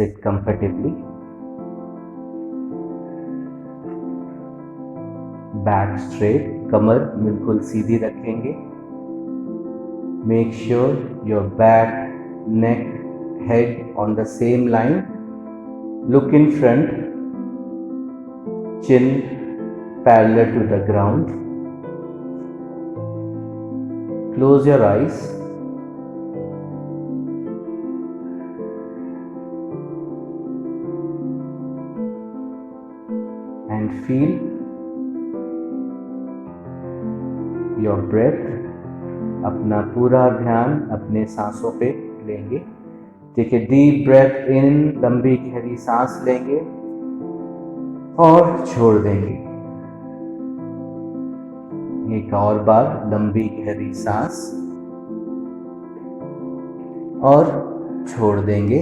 Sit comfortably. Back straight, कमर बिल्कुल सीधी रखेंगे. Make sure your back, neck, head on the same line. Look in front, chin parallel to the ground. Close your eyes. And feel your breath. अपना पूरा ध्यान अपने सांसों पे लेंगे. Take a deep breath इन, लंबी गहरी सांस लेंगे और छोड़ देंगे. एक और बार लंबी गहरी सांस और छोड़ देंगे.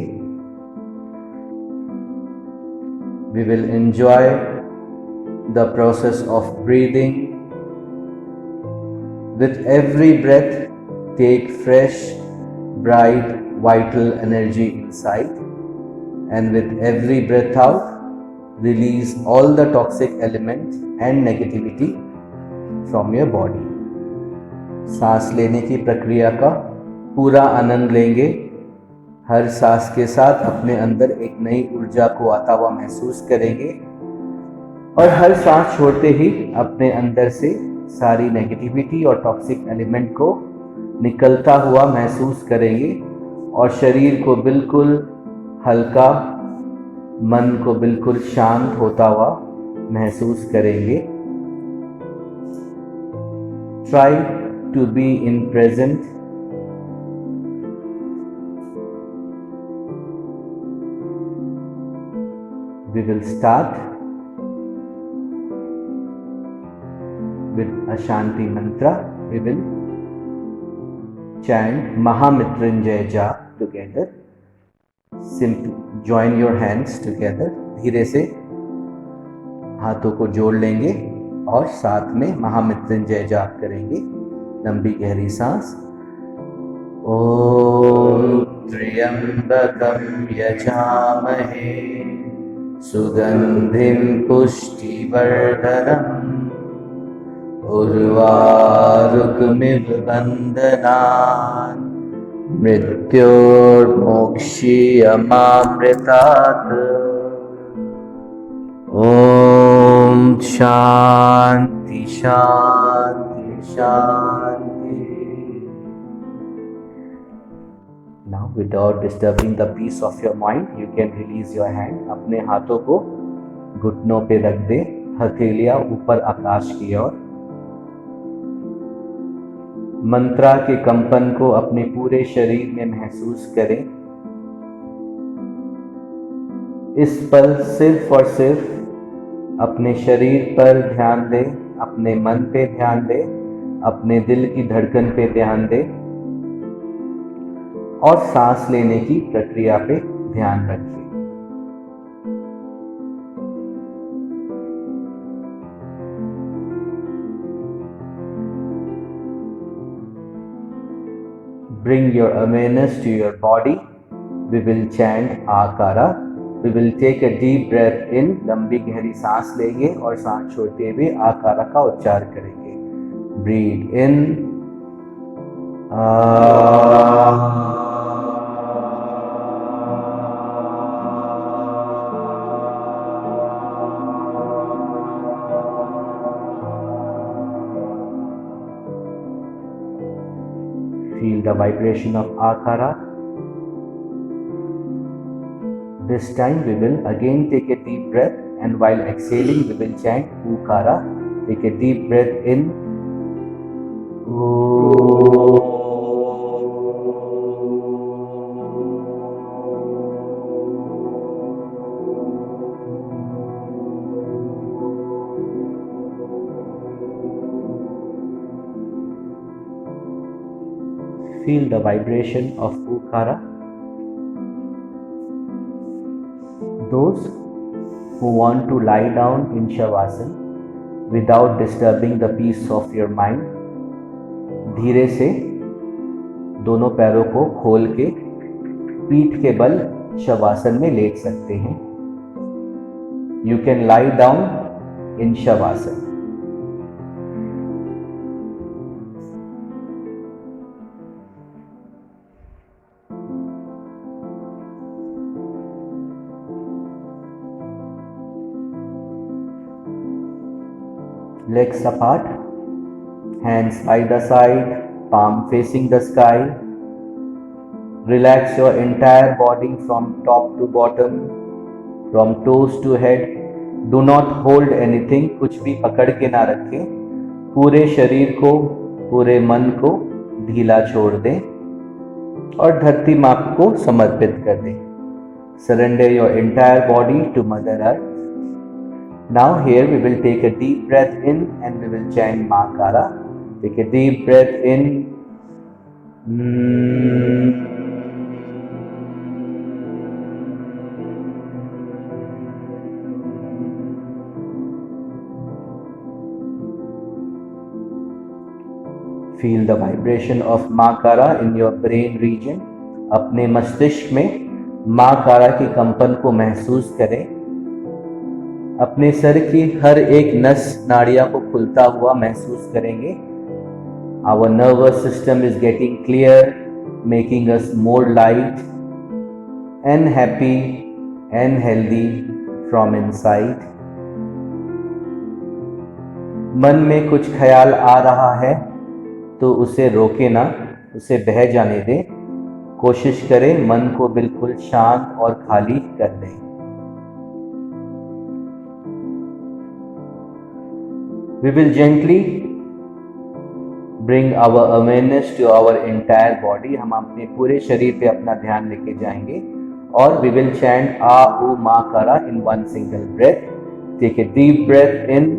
We will enjoy the process of breathing. With every breath, take fresh, bright, vital energy inside, and with every breath out, release all the toxic elements and negativity from your body. सांस लेने की प्रक्रिया का पूरा आनंद लेंगे. हर सांस के साथ अपने अंदर एक नई ऊर्जा को आता हुआ महसूस करेंगे और हर सांस छोड़ते ही अपने अंदर से सारी नेगेटिविटी और टॉक्सिक एलिमेंट को निकलता हुआ महसूस करेंगे और शरीर को बिल्कुल हल्का, मन को बिल्कुल शांत होता हुआ महसूस करेंगे. Try to be in present. We will start with a Shanti mantra. We will chant Mahamrityunjay Jap together. Simply join your hands together. धीरे से हाथों को जोड़ लेंगे और साथ में महामृत्युंजय जाप करेंगे. लंबी गहरी सांस. ओम त्र्यंबकं यजामहे सुगंधिं पुष्टिवर्धनम् उर्वारुकमिव बन्धनान् मृत्योर्मोक्षीयमामृतात्. ओम शांति शांति शांति. Now, without disturbing the peace of your mind, you can release your hand. अपने हाथों को घुटनों पे रख दे, हथेलियां ऊपर आकाश की ओर. मंत्रा के कंपन को अपने पूरे शरीर में महसूस करें. इस पल सिर्फ और सिर्फ अपने शरीर पर ध्यान दें, अपने मन पे ध्यान दें, अपने दिल की धड़कन पे ध्यान दें और सांस लेने की प्रक्रिया पे ध्यान रखें. Bring your awareness to your body. We will chant Akara. We will take a deep breath in. लंबी गहरी सांस लेंगे और सांस छोड़ते हुए आकारा का उच्चार करेंगे. Breathe in. Feel the vibration of Akara. This time we will again take a deep breath, and while exhaling we will chant Ukara. Take a deep breath in. Feel the vibration of Ukara. Those who want to lie down in Shavasana without disturbing the peace of your mind, धीरे से दोनों पैरों को खोल के पीठ के बल शवासन में लेट सकते हैं. You can lie down in Shavasana. Legs apart, hands by the side, palm facing the sky. Relax your entire body from top to bottom, from toes to head. Do not hold anything, कुछ भी पकड़ के ना रखें. पूरे शरीर को, पूरे मन को ढीला छोड़ दें और धरती माँ को समर्पित कर दें. Surrender your entire body to Mother Earth. Now here we will take a deep breath in and we will chant Makara. Take a deep breath in. Feel the vibration of Makara in your brain region. अपने मस्तिष्क में Makara की कंपन को महसूस करें. अपने sir की हर एक नस नाड़ियों को खुलता हुआ महसूस करेंगे. Our nervous system is getting clear, making us more light and happy and healthy from inside. मन में कुछ ख्याल आ रहा है तो उसे रोके ना, उसे बह जाने दें. कोशिश करें मन को बिल्कुल शांत और खाली कर दें. We will gently bring our awareness to our entire body. हम अपने पूरे शरीर पे अपना ध्यान लेके जाएंगे और we will chant A U Makara in one single breath. Take a deep breath in.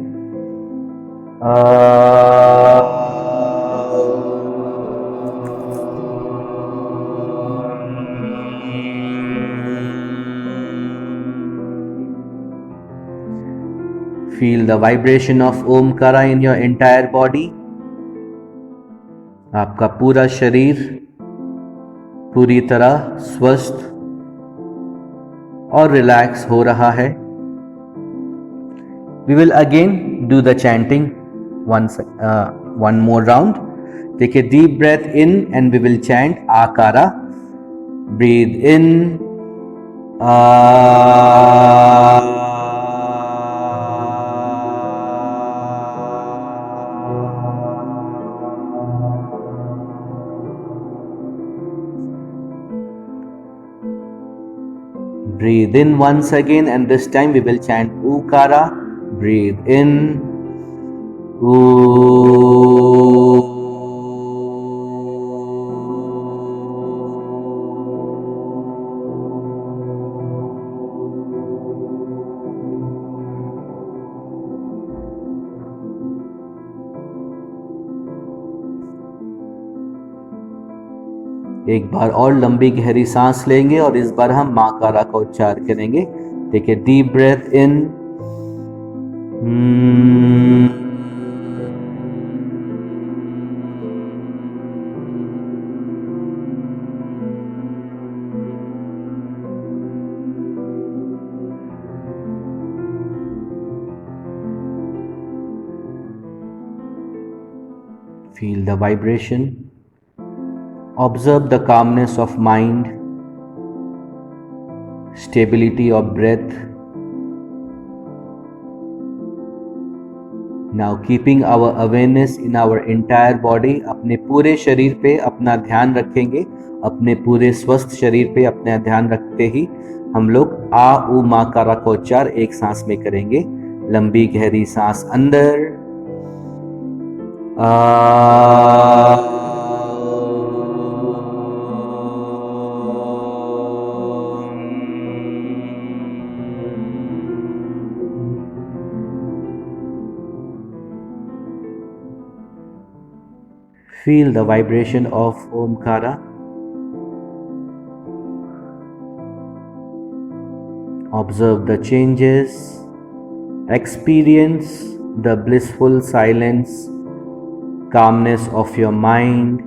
Feel the vibration of Omkara in your entire body. आपका पूरा शरीर पूरी तरह स्वस्थ और रिलैक्स हो रहा है. We will again do the chanting one more round. Take a deep breath in and we will chant Akara. Breathe in. Breathe in once again and this time we will chant Ukara. Breathe in. एक बार और लंबी गहरी सांस लेंगे और इस बार हम माकारा का उच्चार करेंगे. Take a deep breath in. Feel the vibration. Observe the calmness of mind, stability of breath. Now keeping our awareness in our entire body, अपने पूरे शरीर पे अपना ध्यान रखेंगे. अपने पूरे स्वस्थ शरीर पे अपना ध्यान रखते ही हम लोग आ उ माकारा का उच्चार एक सांस में करेंगे. लंबी गहरी सांस अंदर. Feel the vibration of Omkara. Observe the changes. Experience the blissful silence, calmness of your mind,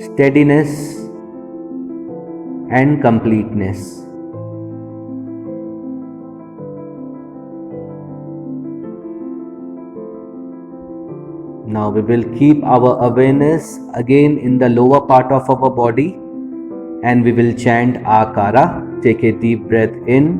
steadiness and completeness. Now we will keep our awareness again in the lower part of our body and we will chant Akara. Take a deep breath in.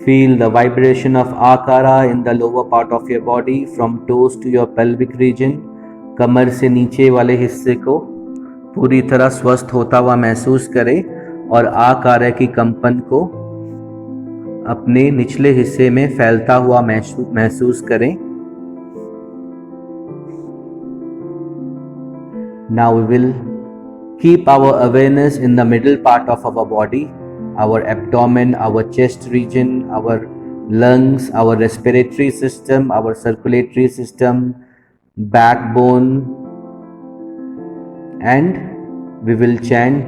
Feel the vibration of Akara in the lower part of your body from toes to your pelvic region. कमर से नीचे वाले हिस्से को पूरी तरह स्वस्थ होता हुआ महसूस करें और आकार की कंपन को अपने निचले हिस्से में फैलता हुआ महसूस करें. Now we will keep our awareness in the middle part of our body, our abdomen, our chest region, our lungs, our respiratory system, our circulatory system, backbone, and we will chant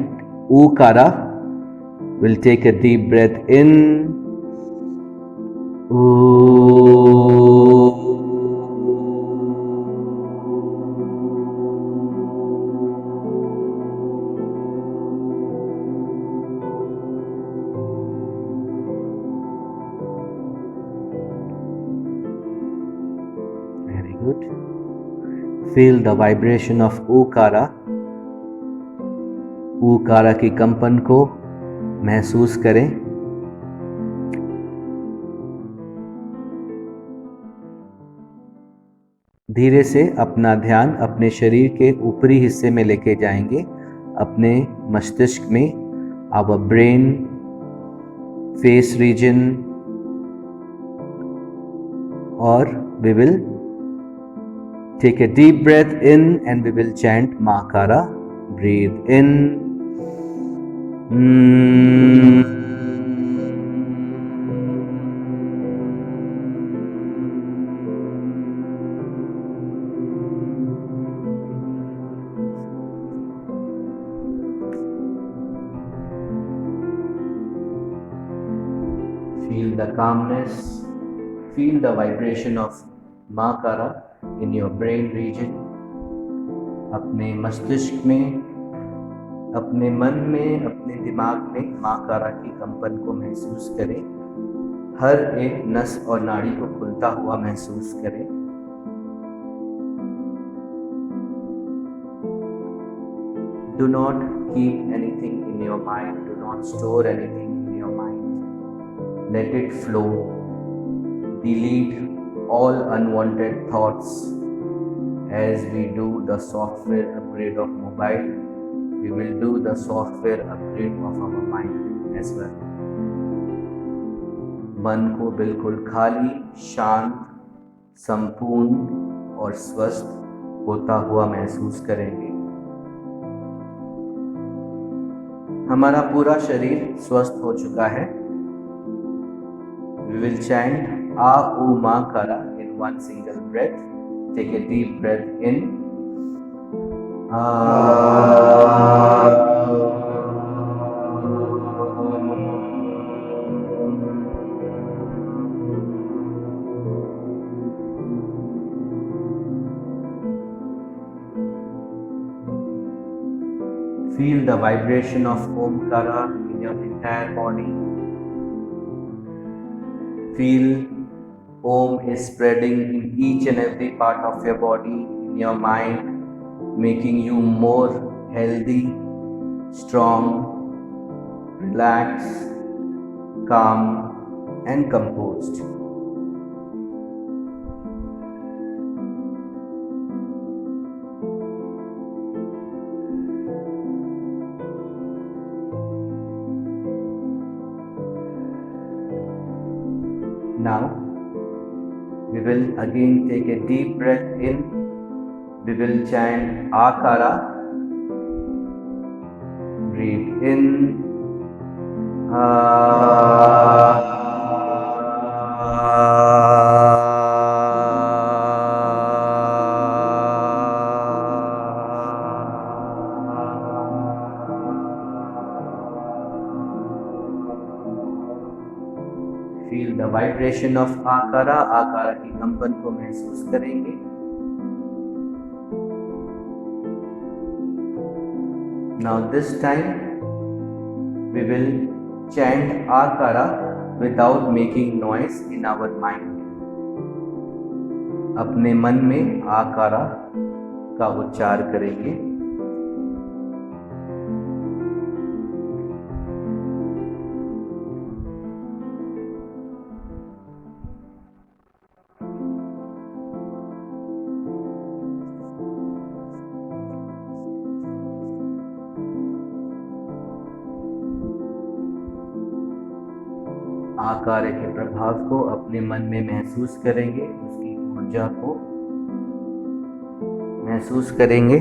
Ukara. We'll take a deep breath in. Very good. Feel the vibration of Ukara. ऊकारा की कंपन को महसूस करें. धीरे से अपना ध्यान अपने शरीर के ऊपरी हिस्से में लेके जाएंगे, अपने मस्तिष्क में, आवर ब्रेन, फेस रीजन, और we will take a deep breath in and we will chant माकारा. Breathe in. Feel the calmness, feel the vibration of Makara in your brain region. अपने मस्तिष्क में, अपने मन में, अपने दिमाग में माकारा की कंपन को महसूस करें. हर एक नस और नाड़ी को खुलता हुआ महसूस करें. Do not keep anything in your mind. Do not store anything in your mind. Let it flow. Delete all unwanted thoughts. As we do the software upgrade of mobile, we will do the software upgrade of our mind as well. मन को बिल्कुल खाली, शांत, संपूर्ण और स्वस्थ होता हुआ महसूस करेंगे. हमारा पूरा शरीर स्वस्थ हो चुका है. We will chant A U Ma Kara in one single breath. Take a deep breath in. Feel the vibration of Omkara in your entire body. Feel Om is spreading in each and every part of your body, in your mind, making you more healthy, strong, relaxed, calm, and composed. Now, we will again take a deep breath in. We will chant Akara. Breathe in. Feel the vibration of आकारा, आकारा की कंपन को महसूस करेंगे। Now this time we will chant आकारा without making noise in our mind. अपने मन में आकारा का उच्चार करेंगे। आकार के प्रभाव को अपने मन में महसूस करेंगे, उसकी ऊर्जा को महसूस करेंगे।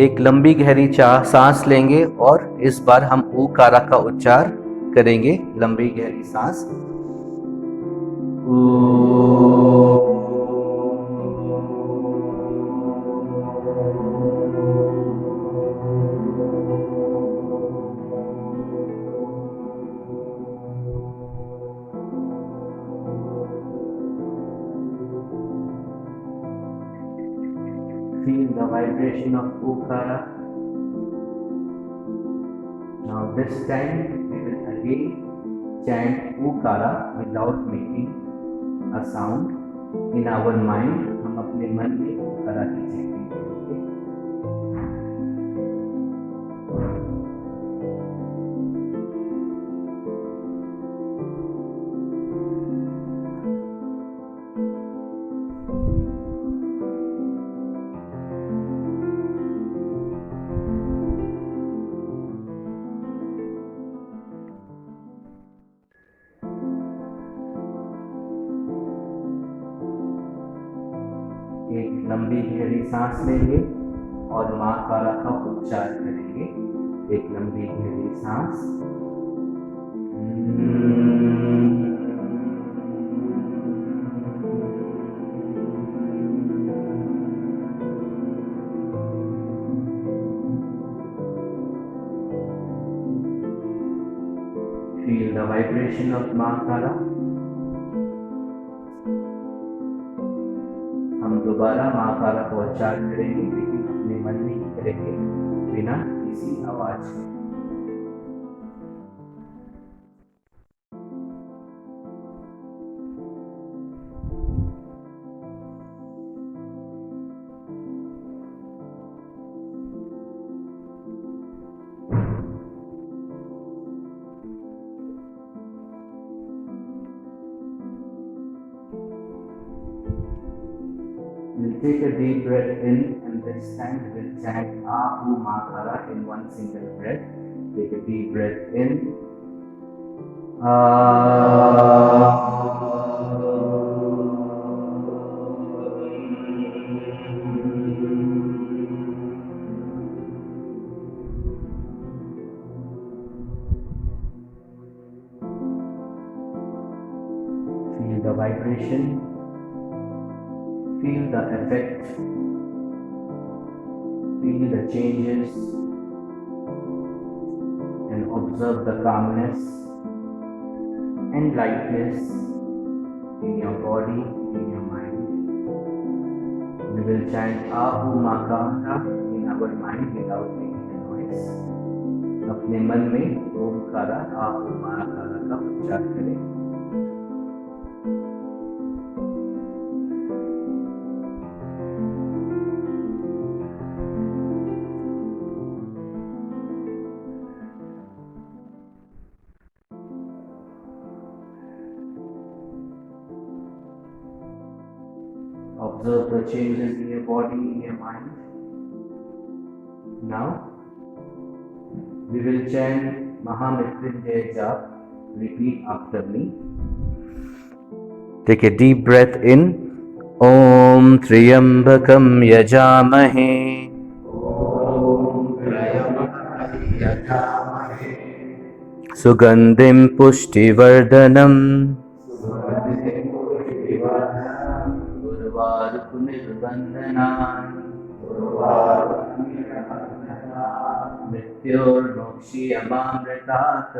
एक लंबी गहरी सांस लेंगे और इस बार हम ऊकारा का उच्चार करेंगे। लंबी गहरी सांस। Feel the vibration of Okara. Now this time we will again chant Okara without making a sound in our mind. हम अपने मन में Okara की chanting करेंगे। एक लंबी गहरी सांस लेंगे और मां कारा का उच्चार करेंगे। एक लंबी गहरी सांस। Feel the vibration of Mahakala. हम दोबारा महाकाला का उच्चार करेंगे, लेकिन अपने मन में ही करेंगे, बिना किसी आवाज के। We'll take a deep breath in, and this time we'll chant Ahu Mahakala in one single breath. Take a deep breath in. Feel the vibration. Feel the effect, feel the changes, and observe the calmness and lightness in your body, in your mind. We will chant Ahu Mahakala in our mind without making a noise. अपने मन में ओमकारा आहू महाकाला का उच्चार करें। Observe the changes in your body, in your mind. Now, we will chant Mahamrityunjaya Jap. Repeat after me. Take a deep breath in. Om Triambakam Yajamahe. Sugandhim Pushtivardhanam. Mrityormokshiyamamritat.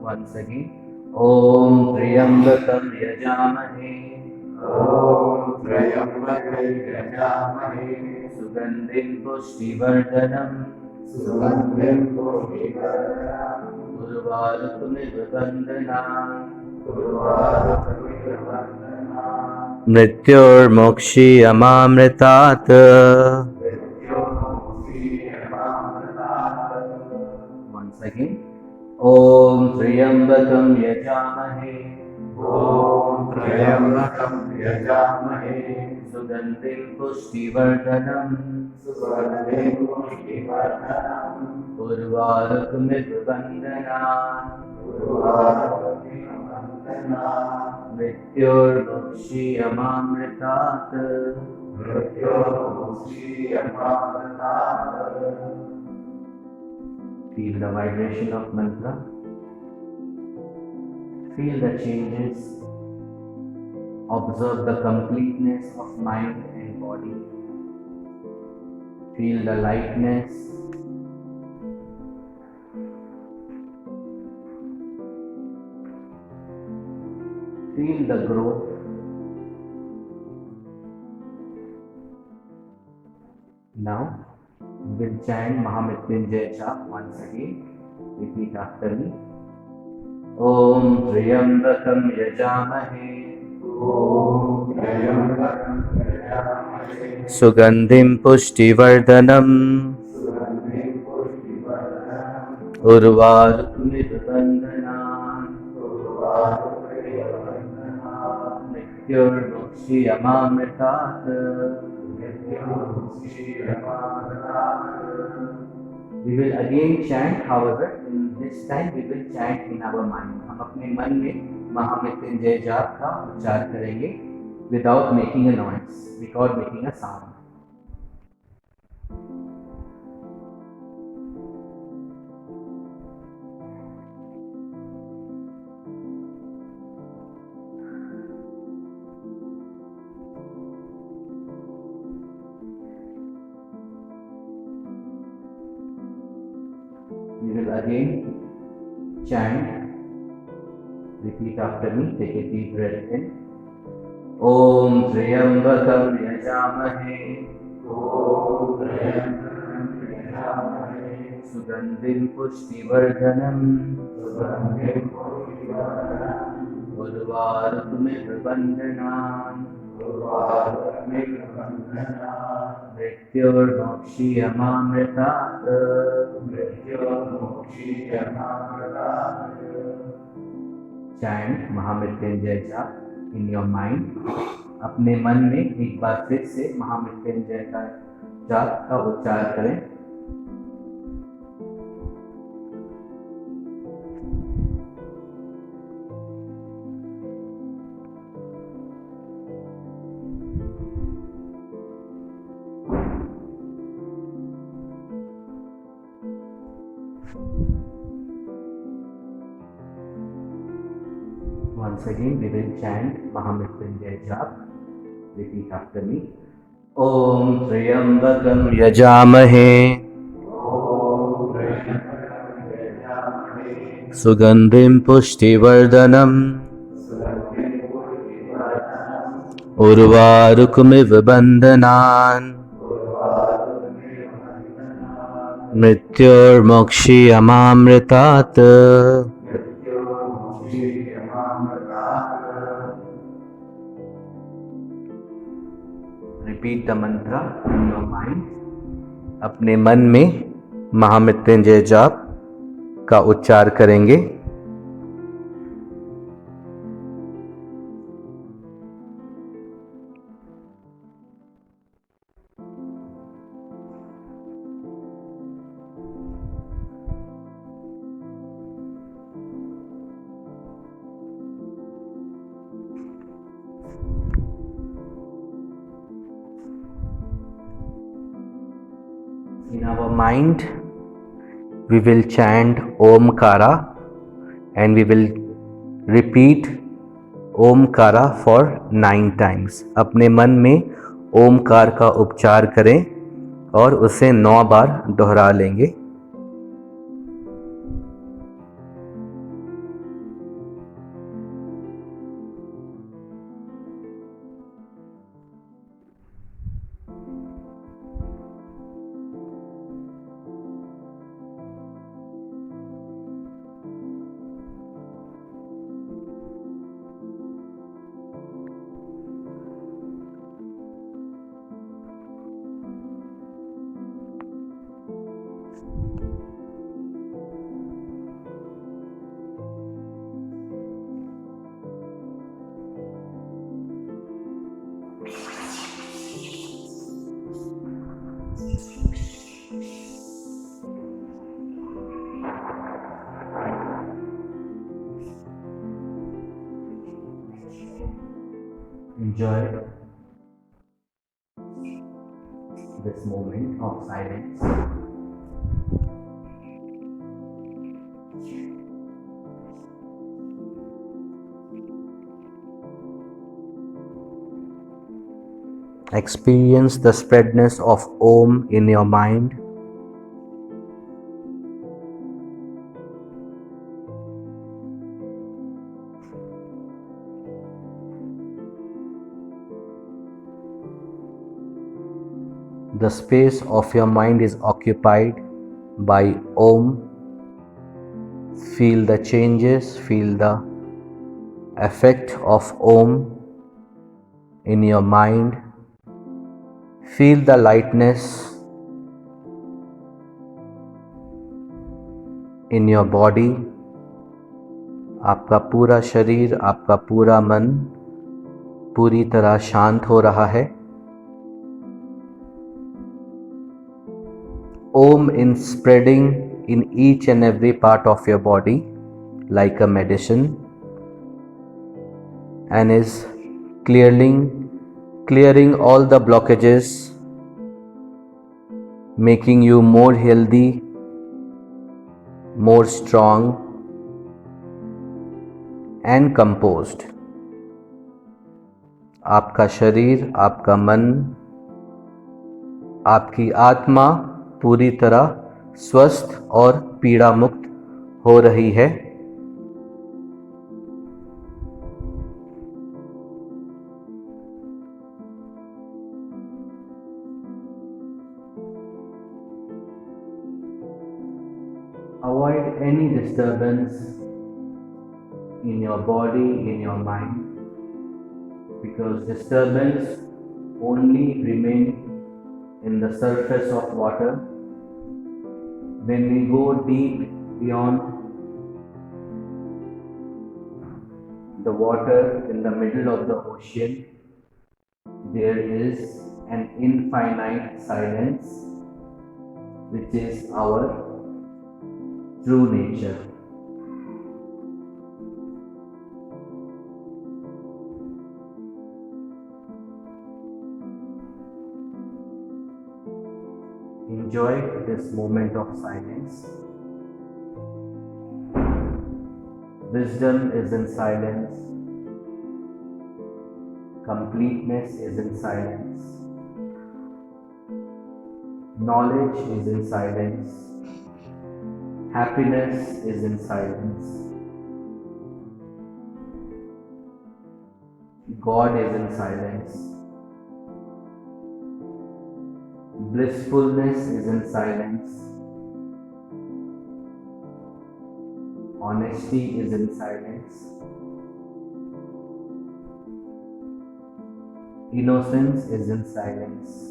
Once again. Om Triyambakam Yajamahe. Sugandhim Pushtivardhanam. Urvarukmiv Bandhanam. Mrityurmokshi Amamritat. Once again. Om Triyambakam Yajamahe. Sugandhim Pushtivardhanam. Urvarukmiv Bandhanam. Mrityurmokshi Amamritat. Feel the vibration of mantra. Feel the changes. Observe the completeness of mind and body. Feel the lightness. Feel the growth. Now, we'll chant Mahamrityunjay Jap once again. Repeat after me. Om Triyambakam Yajamahe. Sugandhim Pushtivardhanam. Urvarukmiv Bandhanam. Mrityurmokshi Amamritat. We will again chant, however, in this time we will chant in our mind. हम अपने मन में महामृत्युंजय जाप का उच्चार करेंगे without making a noise, without making a sound. We will again chant. Repeat after me. Take a deep breath in. Om Triyambakam Yajamahe. Sugandhim Pushtivardhanam. Urvarukmiv Bandhanam. Mrityurmokshi Amamritat. Chant Mahamrityunjay Jap in your mind. अपने मन में एक बार फिर से महामृत्युंजय का जाप का उच्चार करें. Once again, we will chant Mahamrityunjay Jap. Repeat after me. Om Triyambakam Yajamahe. Sugandhim Pushtivardhanam. Urvarukmiv Bandhanan. Mrityurmokshi Amamritat. Repeat the mantra in your mind. अपने मन में महामृत्युंजय जाप का उच्चार करेंगे. In our mind, we will chant Omkara and we will repeat Omkara for 9 times. अपने मन में ओमकार का उच्चार करें और उसे 9 बार दोहरा लेंगे. Enjoy this moment of silence. Experience the spreadness of Om in your mind. The space of your mind is occupied by Om. Feel the changes, feel the effect of Om in your mind. Feel the lightness in your body. आपका पूरा शरीर, आपका पूरा मन पूरी तरह शांत हो रहा है. Om is spreading in each and every part of your body like a medicine and is clearing all the blockages, making you more healthy, more strong and composed. आपका शरीर, आपका मन, आपकी आत्मा पूरी तरह स्वस्थ और पीड़ा मुक्त हो रही है. Avoid any disturbance in your body, in your mind, because disturbance only remain in the surface of water. When we go deep beyond the water in the middle of the ocean, there is an infinite silence, which is our true nature. Enjoy this moment of silence. Wisdom is in silence. Completeness is in silence. Knowledge is in silence. Happiness is in silence. God is in silence. Blissfulness is in silence. Honesty is in silence. Innocence is in silence.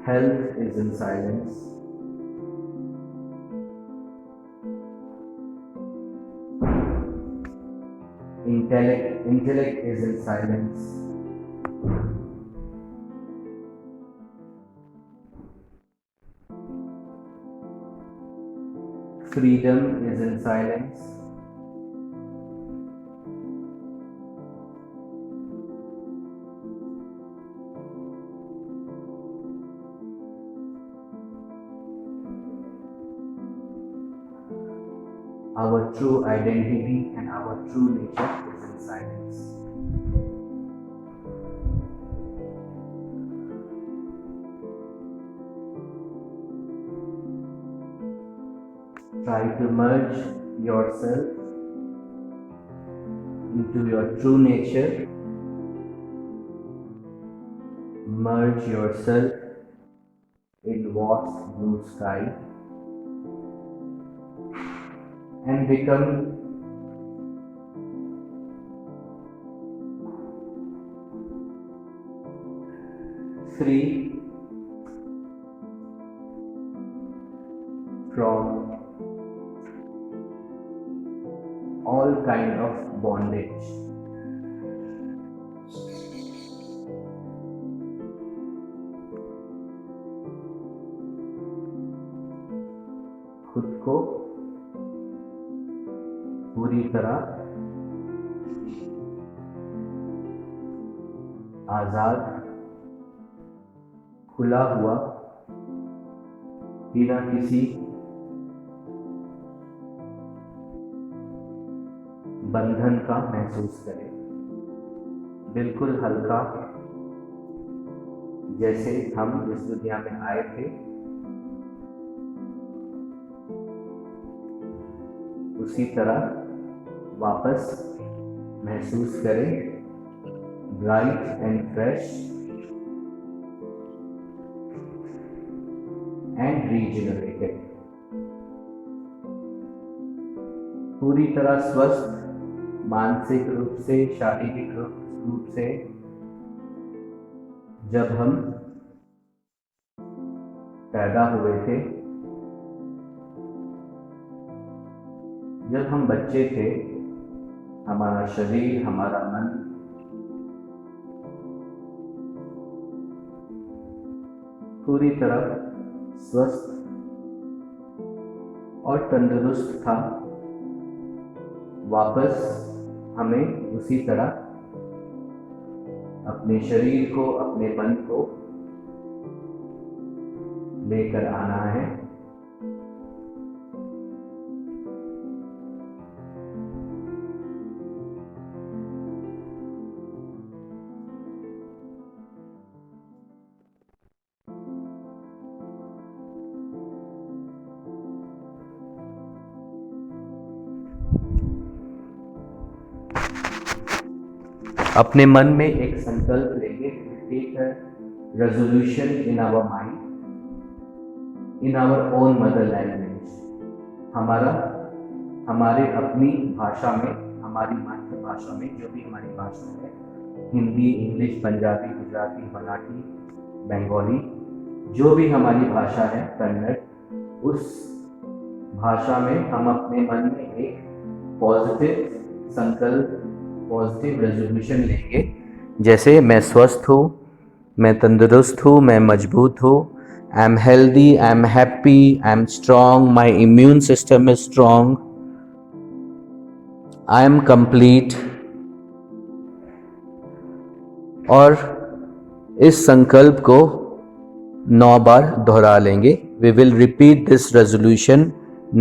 Health is in silence. Intellect is in silence. Freedom is in silence. Our true identity and our true nature is in silence. Try to merge yourself into your true nature. Merge yourself in vast blue sky and become free from all kind of bondage. खुद को पूरी तरह आजाद, खुला हुआ, बिना किसी बंधन का महसूस करें। बिल्कुल हल्का, जैसे हम इस दुनिया में आए थे उसी तरह वापस महसूस करें, bright and fresh and regenerated. पूरी तरह स्वस्थ, मानसिक रूप से, शारीरिक रूप से। जब हम पैदा हुए थे, जब हम बच्चे थे, हमारा शरीर, हमारा मन पूरी तरह स्वस्थ और तंदुरुस्त था। वापस हमें उसी तरह अपने शरीर को, अपने मन को लेकर आना है। अपने मन में एक संकल्प लेंगे, take a resolution in our mind, in our own mother language. हमारे अपनी भाषा में, हमारी मातृभाषा में, जो भी हमारी भाषा है, हिंदी, इंग्लिश, पंजाबी, गुजराती, मराठी, बंगाली, जो भी हमारी भाषा है, कन्नड़, उस भाषा में हम अपने मन में एक पॉजिटिव संकल्प, पॉजिटिव रेजोल्यूशन लेंगे। जैसे मैं स्वस्थ हूँ, मैं तंदुरुस्त हूँ, मैं मजबूत हूँ, I am healthy, I am happy, I am strong, my immune system is strong, I am complete. और इस संकल्प को 9 बार दोहरा लेंगे। We will repeat this resolution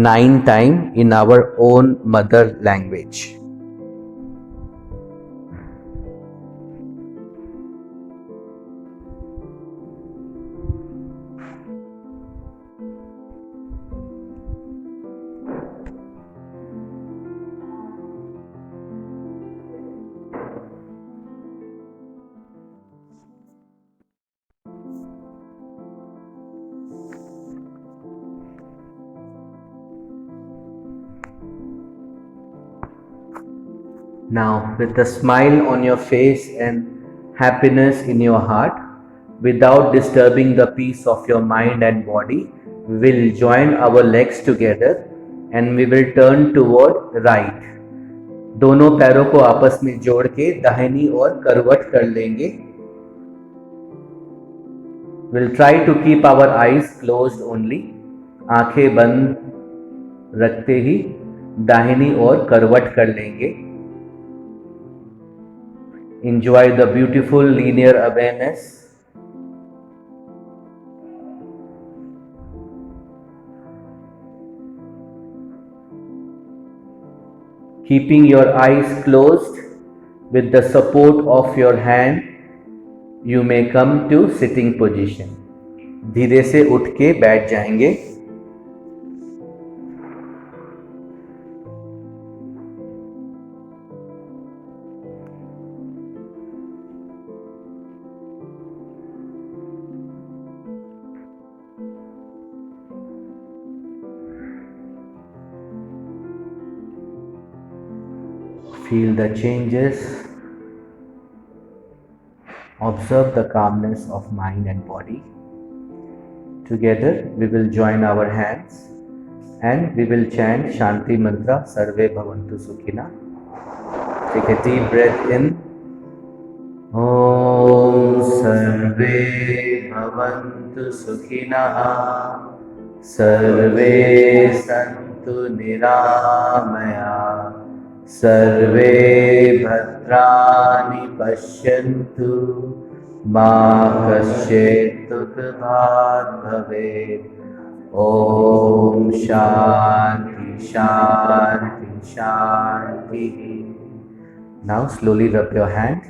9 times in our own mother language. Now, with a smile on your face and happiness in your heart, without disturbing the peace of your mind and body, we will join our legs together and we will turn toward right. दोनों पैरों को आपस में जोड़ के दाहिनी ओर करवट कर लेंगे। We'll try to keep our eyes closed only. आंखें बंद रखते ही दाहिनी ओर करवट कर लेंगे। Enjoy the beautiful linear awareness. Keeping your eyes closed, with the support of your hand, you may come to sitting position. धीरे से उठ के बैठ जाएंगे। Feel the changes. Observe the calmness of mind and body. Together, we will join our hands and we will chant Shanti Mantra Sarve Bhavantu Sukhina. Take a deep breath in. Om Sarve Bhavantu Sukhina Sarve Santu Niramaya Sarve Bhadrani Pashyantu Ma Kasyet Dukhabhat Bhavet. Om Shanti Shanti Shanti. Now slowly rub your hand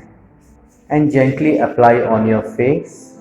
and gently apply on your face